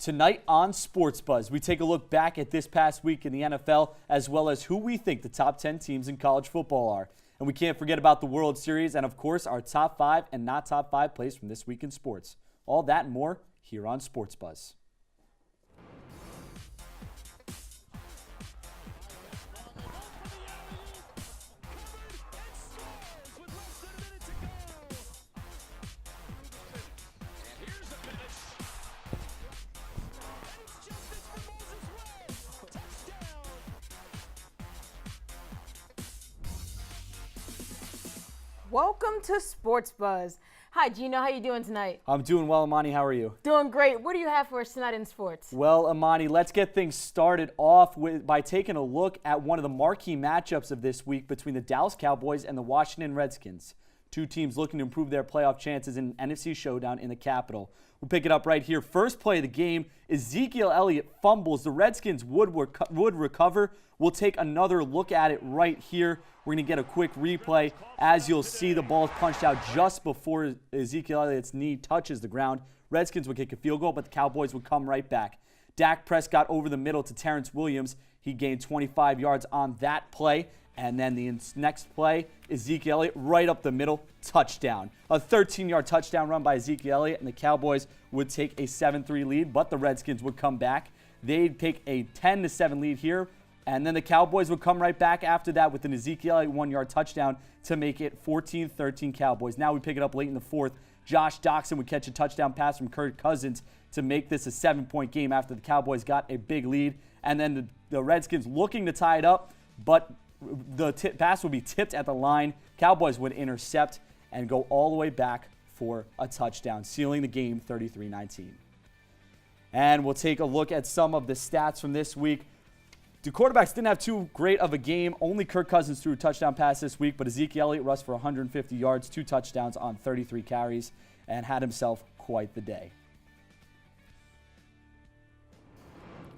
Tonight on SportsBuzz, we take a look back at this past week in the NFL, as well as who we think the top 10 teams in college football are. And we can't forget about the World Series and, of course, our top 5 and not top 5 plays from this week in sports. All that and more here on SportsBuzz. Welcome to SportsBuzz. Hi, Gino. How you doing tonight? I'm doing well, Amani. How are you? Doing great. What do you have for us tonight in sports? Well, Amani, let's get things started off by taking a look at one of the marquee matchups of this week between the Dallas Cowboys and the Washington Redskins. Two teams looking to improve their playoff chances in an NFC showdown in the Capitol. We'll pick it up right here. First play of the game, Ezekiel Elliott fumbles. The Redskins would recover. We'll take another look at it right here. We're going to get a quick replay. As you'll see, the ball is punched out just before Ezekiel Elliott's knee touches the ground. Redskins would kick a field goal, but the Cowboys would come right back. Dak Prescott over the middle to Terrence Williams. He gained 25 yards on that play. And then the next play, Ezekiel Elliott right up the middle, touchdown. A 13-yard touchdown run by Ezekiel Elliott, and the Cowboys would take a 7-3 lead, but the Redskins would come back. They'd take a 10-7 lead here, and then the Cowboys would come right back after that with an Ezekiel Elliott 1-yard touchdown to make it 14-13 Cowboys. Now we pick it up late in the fourth. Josh Doxson would catch a touchdown pass from Kirk Cousins to make this a 7-point game after the Cowboys got a big lead. And then the Redskins looking to tie it up, but the pass would be tipped at the line. Cowboys would intercept and go all the way back for a touchdown, sealing the game 33-19. And we'll take a look at some of the stats from this week. The quarterbacks didn't have too great of a game. Only Kirk Cousins threw a touchdown pass this week, but Ezekiel Elliott rushed for 150 yards, 2 touchdowns on 33 carries, and had himself quite the day.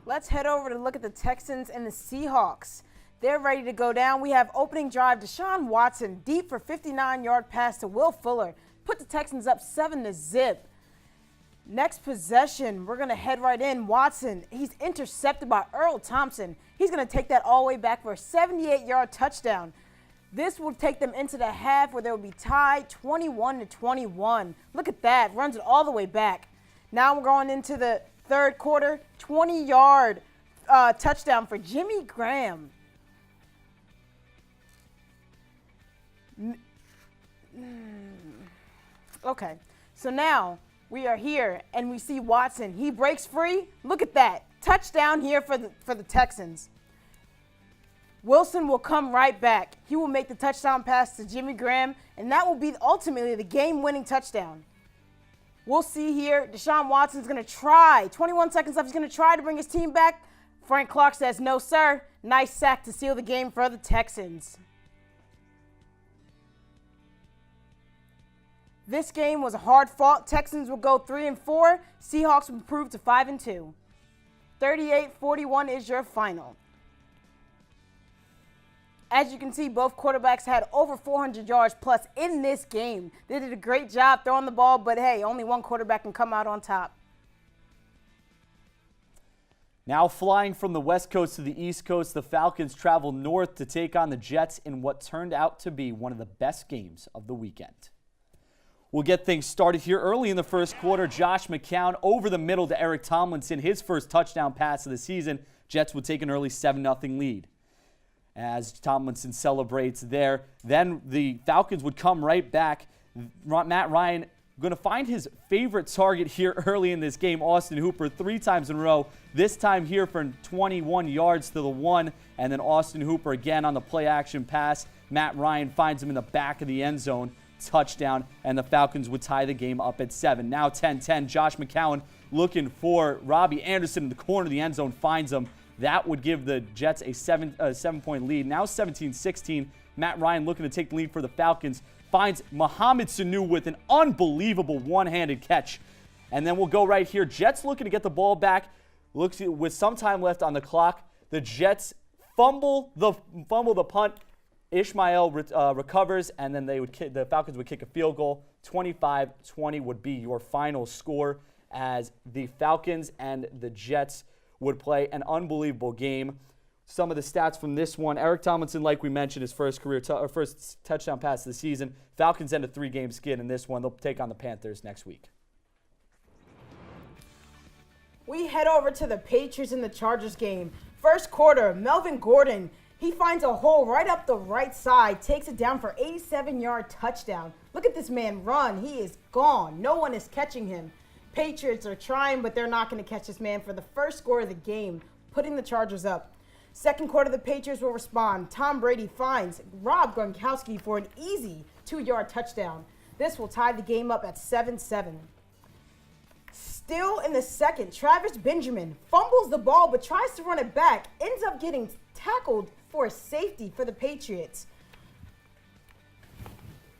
Let's head over to look at the Texans and the Seahawks. They're ready to go down. We have opening drive. Deshaun Watson deep for 59-yard pass to Will Fuller. Put the Texans up 7-0. Next possession, we're going to head right in. Watson, he's intercepted by Earl Thompson. He's going to take that all the way back for a 78-yard touchdown. This will take them into the half where they'll be tied 21-21. Look at that. Runs it all the way back. Now we're going into the third quarter. 20-yard touchdown for Jimmy Graham. Okay, so now we are here and we see Watson. He breaks free. Look at that. Touchdown here for the Texans. Wilson will come right back. He will make the touchdown pass to Jimmy Graham, and that will be ultimately the game-winning touchdown. We'll see here. Deshaun Watson's going to try. 21 seconds left. He's going to try to bring his team back. Frank Clark says, no, sir. Nice sack to seal the game for the Texans. This game was a hard-fought. Texans will go 3-4. Seahawks will improve to 5-2. 38-41 is your final. As you can see, both quarterbacks had over 400 yards plus in this game. They did a great job throwing the ball, but hey, only one quarterback can come out on top. Now flying from the West Coast to the East Coast, the Falcons travel north to take on the Jets in what turned out to be one of the best games of the weekend. We'll get things started here early in the first quarter. Josh McCown over the middle to Eric Tomlinson, his first touchdown pass of the season. Jets would take an early 7-0 lead. As Tomlinson celebrates there, then the Falcons would come right back. Matt Ryan going to find his favorite target here early in this game, Austin Hooper, 3 times in a row. This time here for 21 yards to the 1, and then Austin Hooper again on the play-action pass. Matt Ryan finds him in the back of the end zone. Touchdown, and the Falcons would tie the game up at 7. Now 10-10. Josh McCown looking for Robbie Anderson in the corner of the end zone, finds him. That would give the Jets a 7-point lead. Now 17-16. Matt Ryan looking to take the lead for the Falcons. Finds Mohamed Sanu with an unbelievable one-handed catch. And then we'll go right here. Jets looking to get the ball back. Looks with some time left on the clock. The Jets fumble the punt. Ishmael recovers, and then the Falcons would kick a field goal. 25-20 would be your final score as the Falcons and the Jets would play an unbelievable game. Some of the stats from this one: Eric Tomlinson, like we mentioned, his first first touchdown pass of the season. Falcons end a 3-game skid in this one. They'll take on the Panthers next week. We head over to the Patriots and the Chargers game. First quarter, Melvin Gordon, he finds a hole right up the right side, takes it down for 87-yard touchdown. Look at this man run. He is gone. No one is catching him. Patriots are trying, but they're not going to catch this man for the first score of the game, putting the Chargers up. Second quarter, the Patriots will respond. Tom Brady finds Rob Gronkowski for an easy 2-yard touchdown. This will tie the game up at 7-7. Still in the second, Travis Benjamin fumbles the ball but tries to run it back, ends up getting tackled for a safety for the Patriots.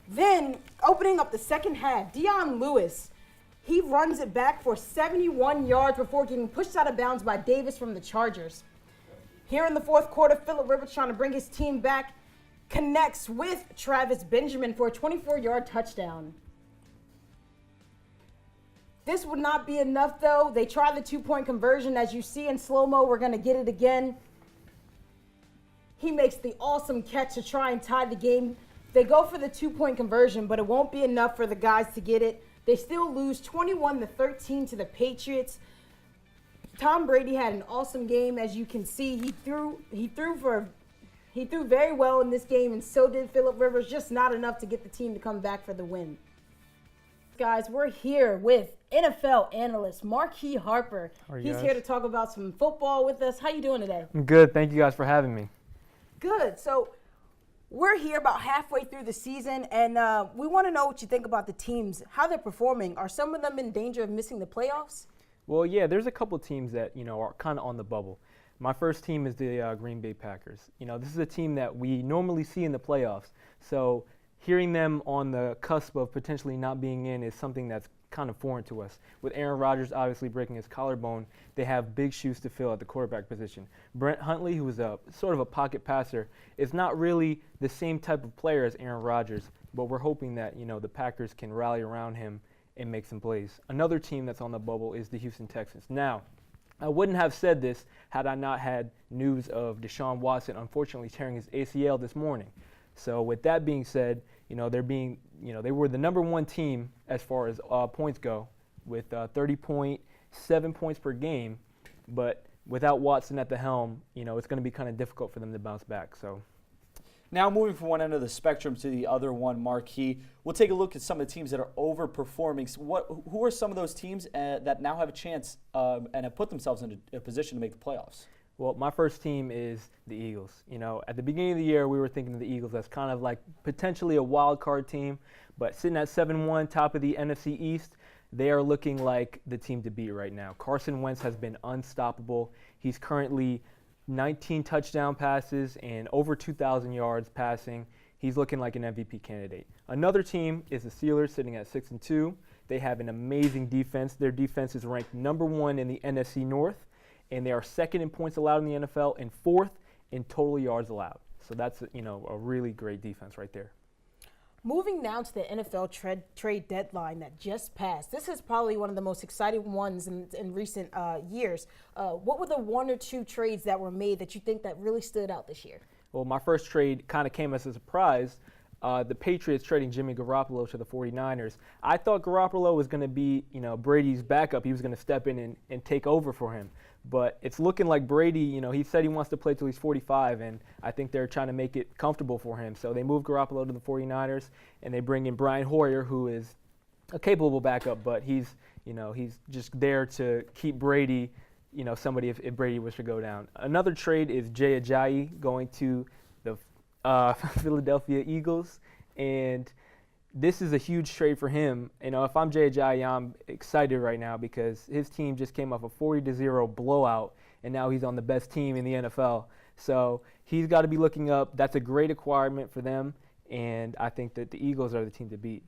Then, opening up the second half, Dion Lewis, he runs it back for 71 yards before getting pushed out of bounds by Davis from the Chargers. Here in the fourth quarter, Phillip Rivers, trying to bring his team back, connects with Travis Benjamin for a 24-yard touchdown. This would not be enough, though. They try the 2-point conversion. As you see in slow-mo, we're going to get it again. He makes the awesome catch to try and tie the game. They go for the 2-point conversion, but it won't be enough for the guys to get it. They still lose 21-13 to the Patriots. Tom Brady had an awesome game. As you can see, he threw very well in this game, and so did Phillip Rivers, just not enough to get the team to come back for the win. Guys, we're here with NFL analyst Marquis Harper. He's here to talk about some football with us. How you doing today? I'm good. Thank you guys for having me. Good. So we're here about halfway through the season, and we want to know what you think about the teams, how they're performing. Are some of them in danger of missing the playoffs? Well, yeah, there's a couple teams that, are kind of on the bubble. My first team is the Green Bay Packers. This is a team that we normally see in the playoffs. So hearing them on the cusp of potentially not being in is something that's kind of foreign to us. With Aaron Rodgers obviously breaking his collarbone, they have big shoes to fill at the quarterback position. Brent Hundley, who is a sort of a pocket passer, is not really the same type of player as Aaron Rodgers, but we're hoping that, the Packers can rally around him and make some plays. Another team that's on the bubble is the Houston Texans. Now, I wouldn't have said this had I not had news of Deshaun Watson unfortunately tearing his ACL this morning. So with that being said, they were the number one team as far as points go with 30.7 points per game. But without Watson at the helm, it's going to be kind of difficult for them to bounce back. So now moving from one end of the spectrum to the other one, Marquis, we'll take a look at some of the teams that are overperforming. So who are some of those teams that now have a chance and have put themselves in a position to make the playoffs? Well, my first team is the Eagles. At the beginning of the year, we were thinking of the Eagles as kind of like potentially a wild card team, but sitting at 7-1, top of the NFC East, they are looking like the team to beat right now. Carson Wentz has been unstoppable. He's currently 19 touchdown passes and over 2,000 yards passing. He's looking like an MVP candidate. Another team is the Steelers, sitting at 6-2. They have an amazing defense. Their defense is ranked number 1 in the NFC North, and they are second in points allowed in the NFL and 4th in total yards allowed. So that's a really great defense right there. Moving now to the NFL trade deadline that just passed. This is probably one of the most exciting ones in recent years. What were the 1 or 2 trades that were made that you think that really stood out this year? Well, my first trade kind of came as a surprise. The Patriots trading Jimmy Garoppolo to the 49ers. I thought Garoppolo was going to be, Brady's backup. He was going to step in and take over for him. But it's looking like Brady, he said he wants to play till he's 45, and I think they're trying to make it comfortable for him. So they move Garoppolo to the 49ers, and they bring in Brian Hoyer, who is a capable backup, but he's just there to keep Brady, somebody if Brady was to go down. Another trade is Jay Ajayi going to the Philadelphia Eagles, and this is a huge trade for him. If I'm Jay Ajayi, I'm excited right now because his team just came off a 40-0 blowout, and now he's on the best team in the NFL. So he's got to be looking up. That's a great acquirement for them, and I think that the Eagles are the team to beat.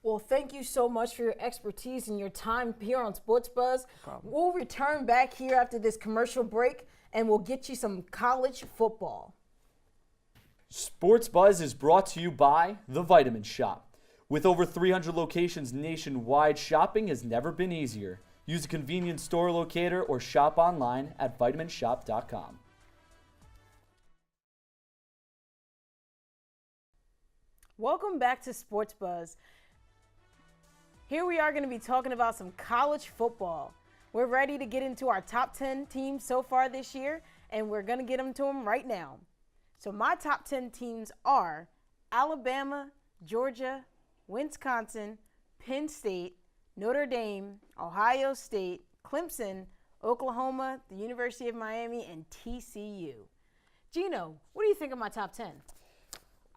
Well, thank you so much for your expertise and your time here on SportsBuzz. We'll return back here after this commercial break, and we'll get you some college football. SportsBuzz is brought to you by The Vitamin Shop. With over 300 locations nationwide, shopping has never been easier. Use a convenience store locator or shop online at vitaminshop.com. Welcome back to SportsBuzz. Here we are going to be talking about some college football. We're ready to get into our top 10 teams so far this year, and we're going to get to them right now. So my top 10 teams are Alabama, Georgia, Wisconsin, Penn State, Notre Dame, Ohio State, Clemson, Oklahoma, the University of Miami, and TCU. Gino, what do you think of my top 10?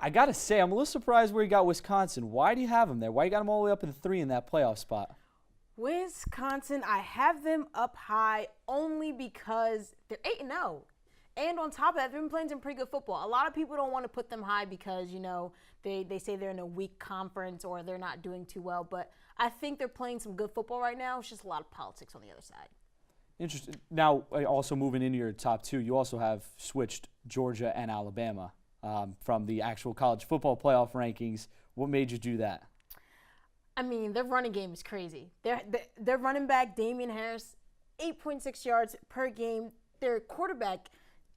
I got to say, I'm a little surprised where you got Wisconsin. Why do you have them there? Why you got them all the way up in 3 in that playoff spot? Wisconsin, I have them up high only because they're 8-0. And on top of that, they've been playing some pretty good football. A lot of people don't want to put them high because, they say they're in a weak conference or they're not doing too well. But I think they're playing some good football right now. It's just a lot of politics on the other side. Interesting. Now, also moving into your top 2, you also have switched Georgia and Alabama from the actual college football playoff rankings. What made you do that? I mean, their running game is crazy. Their running back, Damian Harris, 8.6 yards per game. Their quarterback,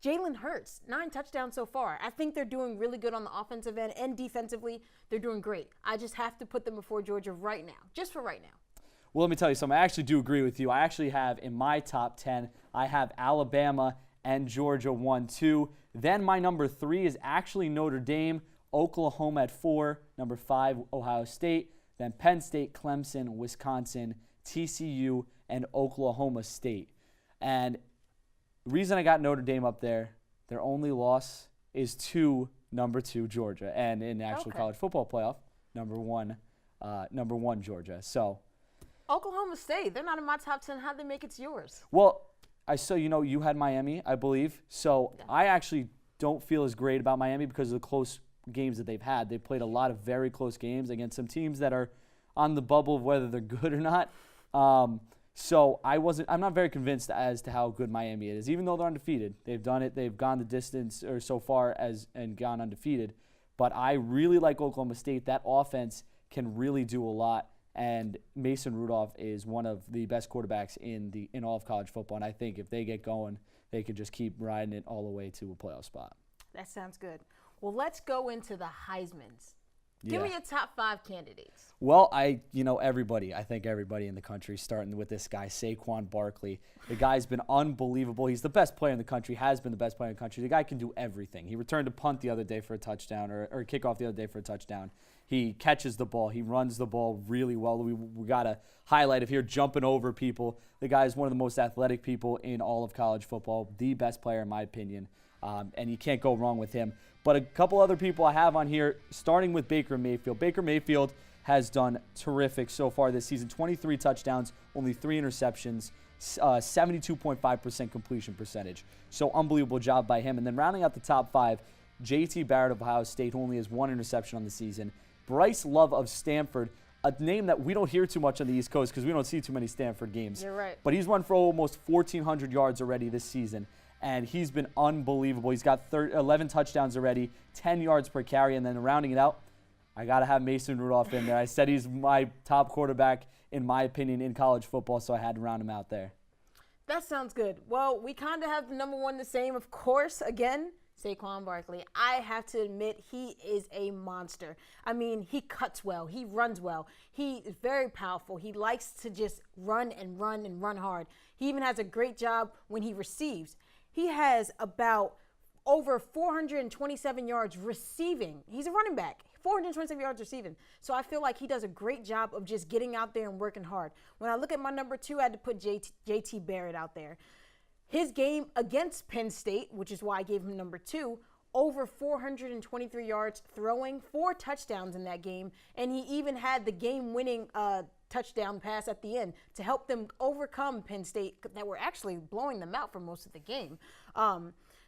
Jalen Hurts, 9 touchdowns so far. I think they're doing really good on the offensive end, and defensively, they're doing great. I just have to put them before Georgia right now, just for right now. Well, let me tell you something. I actually do agree with you. I actually have in my top 10, I have Alabama and Georgia 1, 2. Then my number 3 is actually Notre Dame, Oklahoma at 4, number 5, Ohio State, then Penn State, Clemson, Wisconsin, TCU, and Oklahoma State. And the reason I got Notre Dame up there, their only loss is to number 2 Georgia, and in the actual college football playoff, number one Georgia. So Oklahoma State, they're not in my top 10. How'd they make it to yours? Well, I saw you had Miami, I believe. So yeah. I actually don't feel as great about Miami because of the close games that they've had. They've played a lot of very close games against some teams that are on the bubble of whether they're good or not. So I'm not very convinced as to how good Miami is, even though they're undefeated. They've done it. They've gone the distance or so far and gone undefeated. But I really like Oklahoma State. That offense can really do a lot. And Mason Rudolph is one of the best quarterbacks in all of college football. And I think if they get going, they could just keep riding it all the way to a playoff spot. That sounds good. Well, let's go into the Heismans. Give me your top 5 candidates. Well, everybody. I think everybody in the country, starting with this guy, Saquon Barkley. The guy's been unbelievable. He's the best player in the country, has been the best player in the country. The guy can do everything. He returned a punt the other day for a touchdown or a kickoff the other day for a touchdown. He catches the ball. He runs the ball really well. We got to highlight if you're jumping over people. The guy is one of the most athletic people in all of college football, the best player in my opinion, and you can't go wrong with him. But a couple other people I have on here, starting with Baker Mayfield. Baker Mayfield has done terrific so far this season. 23 touchdowns, only 3 interceptions, 72.5% completion percentage. So unbelievable job by him. And then rounding out the top 5, J.T. Barrett of Ohio State, who only has 1 interception on the season. Bryce Love of Stanford, a name that we don't hear too much on the East Coast because we don't see too many Stanford games. You're right. But he's run for almost 1,400 yards already this season. And he's been unbelievable. He's got 11 touchdowns already, 10 yards per carry. And then rounding it out, I got to have Mason Rudolph in there. I said he's my top quarterback, in my opinion, in college football, so I had to round him out there. That sounds good. Well, we kind of have the number 1 the same, of course, again, Saquon Barkley. I have to admit, he is a monster. I mean, he cuts well. He runs well. He is very powerful. He likes to just run and run and run hard. He even has a great job when he receives. He has about over 427 yards receiving. He's a running back, 427 yards receiving. So I feel like he does a great job of just getting out there and working hard. When I look at my number 2, I had to put J.T. Barrett out there. His game against Penn State, which is why I gave him number 2, over 423 yards throwing, 4 touchdowns in that game, and he even had the game-winning touchdown pass at the end to help them overcome Penn State that were actually blowing them out for most of the game.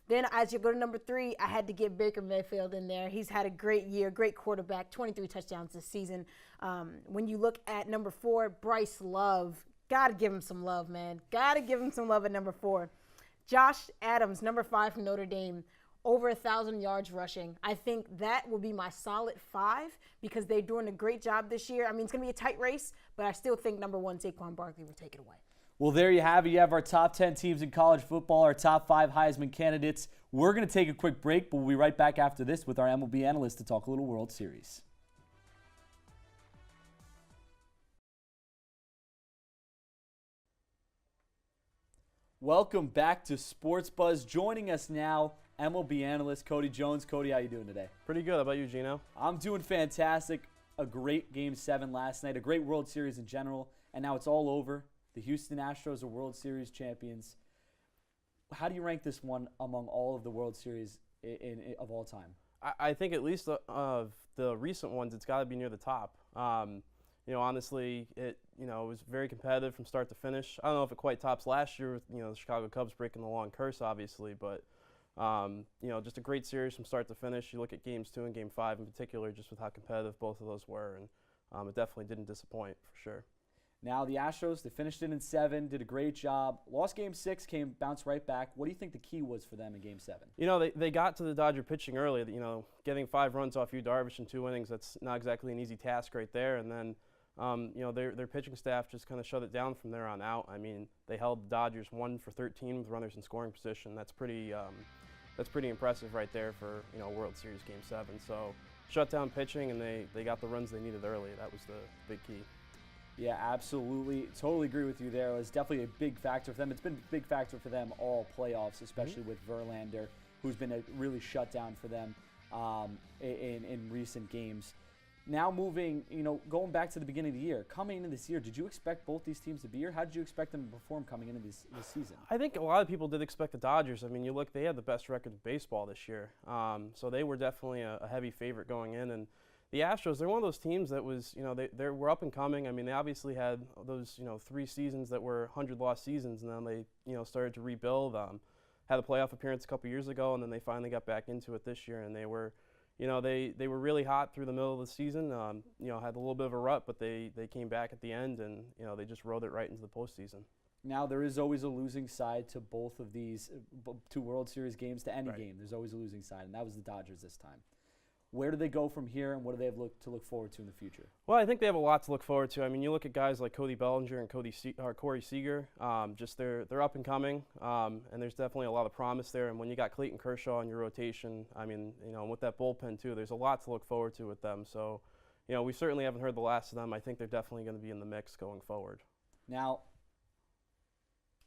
Then as you go to number 3, I had to get Baker Mayfield in there. He's had a great year, great quarterback, 23 touchdowns this season. When you look at number 4, Bryce Love, got to give him some love, man. Got to give him some love at number 4. Josh Adams, number 5 from Notre Dame. over 1,000 yards rushing. I think that will be my solid 5 because they're doing a great job this year. I mean, it's going to be a tight race, but I still think number 1, Saquon Barkley, will take it away. Well, there you have it. You have our top 10 teams in college football, our top 5 Heisman candidates. We're going to take a quick break, but we'll be right back after this with our MLB analyst to talk a little World Series. Welcome back to Sports Buzz. Joining us now, MLB analyst Cody Jones. Cody, how you doing today? Pretty good. How about you, Gino? I'm doing fantastic. A great Game 7 last night, a great World Series in general, and now it's all over. The Houston Astros are World Series champions. How do you rank this one among all of the World Series of all time? I think at least of the recent ones, it's got to be near the top. Honestly, it was very competitive from start to finish. I don't know if it quite tops last year with the Chicago Cubs breaking the long curse, obviously, but just a great series from start to finish. You look at Games 2 and Game 5 in particular, just with how competitive both of those were, and it definitely didn't disappoint for sure. Now the Astros, they finished it in 7, did a great job. Lost Game 6, bounced right back. What do you think the key was for them in Game 7? They got to the Dodger pitching early. Getting 5 runs off Yu Darvish in 2 innings, that's not exactly an easy task right there. And then, their pitching staff just kind of shut it down from there on out. I mean, they held the Dodgers 1 for 13 with runners in scoring position. That's pretty impressive right there for World Series Game 7. So shut down pitching, and they got the runs they needed early. That was the big key. Yeah, absolutely. Totally agree with you there. It was definitely a big factor for them. It's been a big factor for them all playoffs, especially with Verlander, who's been a really shut down for them in recent games. Now moving, going back to the beginning of the year, coming into this year, did you expect both these teams to be here? How did you expect them to perform coming into this season? I think a lot of people did expect the Dodgers. I mean, you look, they had the best record in baseball this year. So they were definitely a heavy favorite going in. And the Astros, they're one of those teams that was, they were up and coming. I mean, they obviously had those, 3 seasons that were 100-loss seasons, and then they, started to rebuild. Had a playoff appearance a couple years ago, and then they finally got back into it this year, and they were, they were really hot through the middle of the season. Had a little bit of a rut, but they came back at the end, and they just rode it right into the postseason. Now there is always a losing side to both of these 2 World Series games, to any game. There's always a losing side, and that was the Dodgers this time. Where do they go from here, and what do they have to look forward to in the future? Well, I think they have a lot to look forward to. I mean, you look at guys like Cody Bellinger and Corey Seager. Just they're up and coming, and there's definitely a lot of promise there. And when you got Clayton Kershaw in your rotation, I mean, with that bullpen too, there's a lot to look forward to with them. So, we certainly haven't heard the last of them. I think they're definitely going to be in the mix going forward. Now,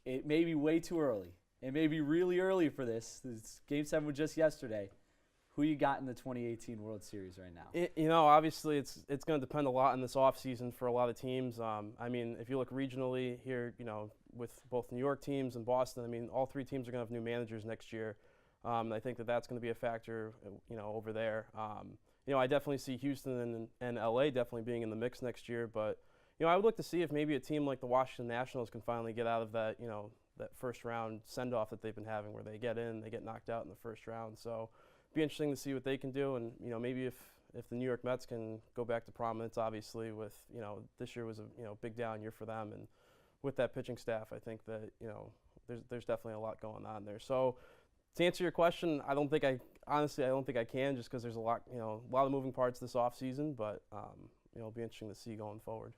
it may be way too early. It may be really early for this. Game 7 was just yesterday. Who you got in the 2018 World Series right now? Obviously it's going to depend a lot on this offseason for a lot of teams. I mean, if you look regionally here, with both New York teams and Boston, I mean, all 3 teams are going to have new managers next year. I think that's going to be a factor, over there. I definitely see Houston and LA definitely being in the mix next year. But, I would look to see if maybe a team like the Washington Nationals can finally get out of that, that first round send-off that they've been having where they get in, they get knocked out in the first round. So be interesting to see what they can do, and maybe if the New York Mets can go back to prominence, obviously with this year was a big down year for them, and with that pitching staff, I think that there's definitely a lot going on there. So to answer your question, I don't think I can, just because there's a lot of moving parts this off season, but it'll be interesting to see going forward.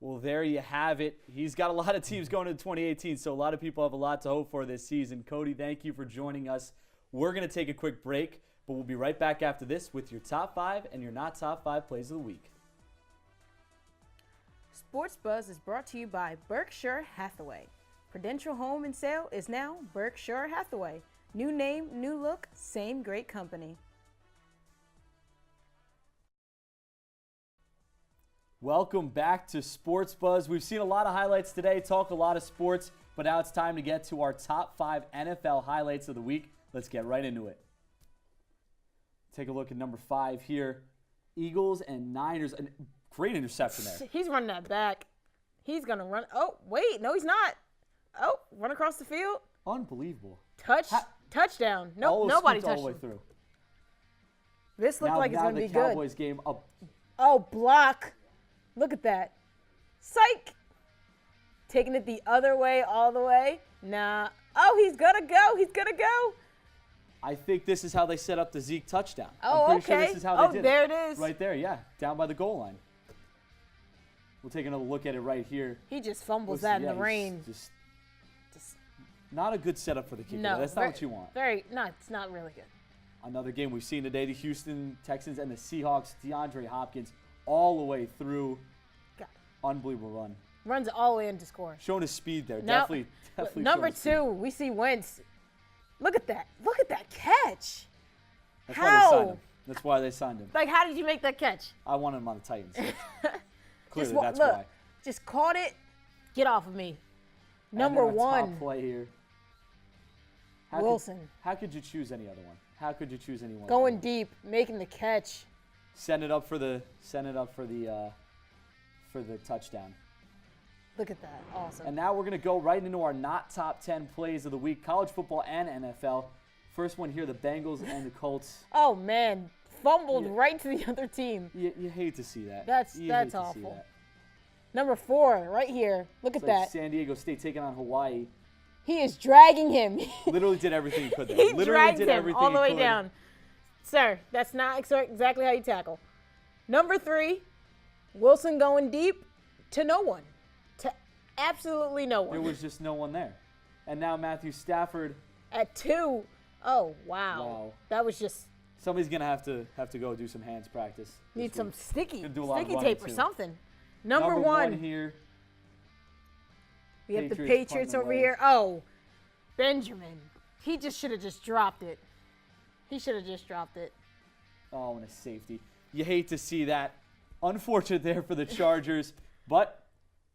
Well, there you have it. He's got a lot of teams going into 2018, so a lot of people have a lot to hope for this season. Cody, thank you for joining us. We're going to take a quick break, but we'll be right back after this with your top 5 and your not top 5 plays of the week. Sports Buzz is brought to you by Berkshire Hathaway. Prudential Home and Sale is now Berkshire Hathaway. New name, new look, same great company. Welcome back to Sports Buzz. We've seen a lot of highlights today, talk a lot of sports, but now it's time to get to our top 5 NFL highlights of the week. Let's get right into it. Take a look at number 5 here. Eagles and Niners. A great interception there. He's running that back. He's going to run. Oh, wait. No, he's not. Oh, run across the field. Unbelievable. Touchdown. Nope, nobody touched all the way him. through. This looked like it's going to be good. Now the Cowboys game up. Oh, block. Look at that. Psych. Taking it the other way, all the way. Nah. Oh, he's going to go. He's going to go. I think this is how they set up the Zeke touchdown. Oh, I'm pretty okay. sure this is how they did there it is. Right there, yeah, down by the goal line. We'll take another look at it right here. He just fumbles Listen, that in the rain. Just Just- not a good setup for the kicker. no, That's not what you want. No, it's not really good. Another game we've seen today, the Houston Texans and the Seahawks, DeAndre Hopkins all the way through. God. Unbelievable run. Runs all the way in to score. Showing his speed there. Now, Definitely number showing speed. 2, we see Wentz. Look at that. Look at that catch. That's how? why they signed him. That's why they signed him. Like, how did you make that catch? I wanted him on the Titans. Clearly, Just that's look, why. just caught it. Get off of me. And Number then our top 1, play here. Wilson. How could you choose any other one? How could you choose anyone? Going deep, making the catch. Send it up for the touchdown. Look at that. Awesome. And now we're going to go right into our not top 10 plays of the week, college football and NFL. First one here, the Bengals and the Colts. Oh, man. Fumbled Yeah. right to the other team. You hate to see that. That's You hate to see awful. that. Number 4, right here. Look It's at like that. San Diego State taking on Hawaii. He is dragging him. Literally did everything he could there. He Literally dragged did him everything all the he way could. down. Sir, that's not exactly how you tackle. Number 3, Wilson going deep to no one. To absolutely no one. There was just no one there. And now Matthew Stafford. At 2, oh, wow. Wow. That was just, Somebody's gonna have to go do some hands practice. need this some week. sticky Gonna do a lot of tape running, or too. something. Number 1, here. we have the Patriots Patriots punting over away. here. Oh, Benjamin. He just should have just dropped it. He should have just dropped it. Oh, and a safety. You hate to see that. Unfortunate there for the Chargers. But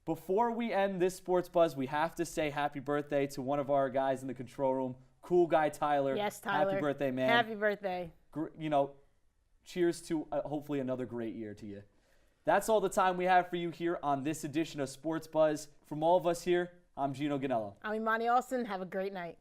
before we end this Sports Buzz, we have to say happy birthday to one of our guys in the control room. Cool guy Tyler. Yes, Tyler. Happy birthday, man. Happy birthday. Cheers to hopefully another great year to you. That's all the time we have for you here on this edition of Sports Buzz. From all of us here, I'm Gino Ganello. I'm Imani Austin. Have a great night.